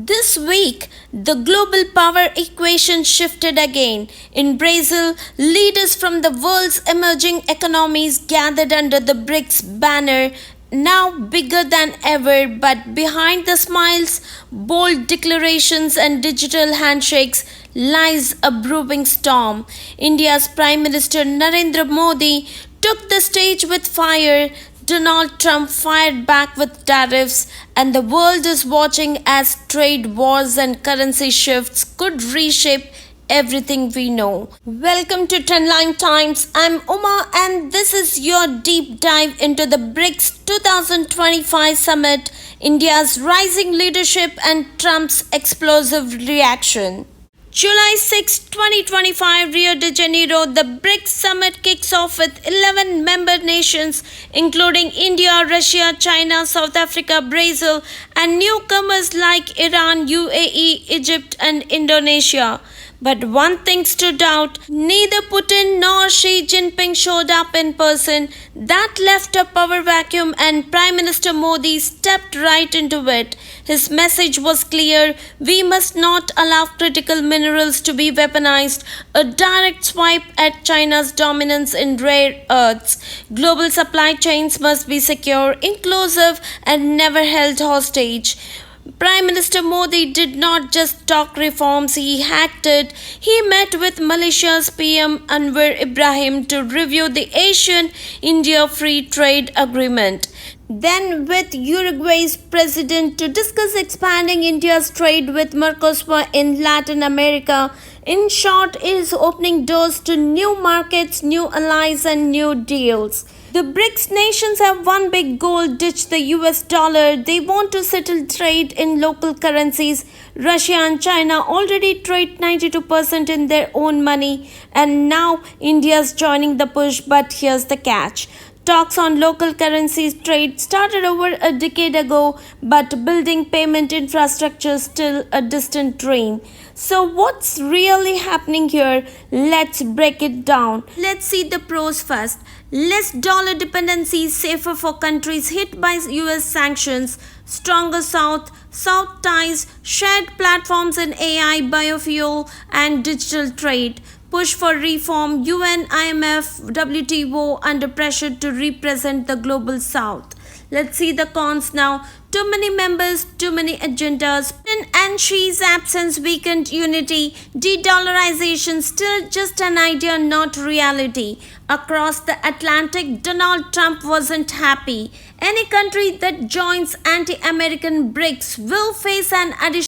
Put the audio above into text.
This week, the global power equation shifted again. In Brazil, leaders from the world's emerging economies gathered under the BRICS banner, now bigger than ever, but behind the smiles, bold declarations, and digital handshakes lies a brewing storm. India's Prime Minister Narendra Modi took the stage with fire. Donald Trump fired back with tariffs, and the world is watching as trade wars and currency shifts could reshape everything we know. Welcome to Trendline Times. I'm Uma, and this is your deep dive into the BRICS 2025 summit, India's rising leadership, and Trump's explosive reaction. July 6, 2025, Rio de Janeiro, the BRICS summit kicks off with 11 member nations, including India, Russia, China, South Africa, Brazil, and newcomers like Iran, UAE, Egypt, and Indonesia. But one thing stood out, neither Putin nor Xi Jinping showed up in person. That left a power vacuum, and Prime Minister Modi stepped right into it. His message was clear: we must not allow critical minerals to be weaponized, a direct swipe at China's dominance in rare earths. Global supply chains must be secure, inclusive, and never held hostage. Prime Minister Modi did not just talk reforms, he acted. He met with Malaysia's PM Anwar Ibrahim to review the Asian India Free Trade Agreement. Then with Uruguay's president to discuss expanding India's trade with Mercosur in Latin America. In short, is opening doors to new markets, new allies, and new deals. The BRICS nations have one big goal: ditch the US dollar. They want to settle trade in local currencies. Russia and China already trade 92% in their own money, and now India's joining the push. But here's the catch. Talks on local currencies trade started over a decade ago, but building payment infrastructure is still a distant dream. So, what's really happening here? Let's break it down. Let's see the pros first. Less dollar dependency is safer for countries hit by US sanctions, stronger South ties, shared platforms in AI, biofuel, and digital trade. Push for reform, UN, IMF, WTO under pressure to represent the global South. Let's see the cons now. Too many members, too many agendas. Putin and Xi's absence weakened unity. De-dollarization still just an idea, not reality. Across the Atlantic, Donald Trump wasn't happy. Any country that joins anti-American BRICS will face an additional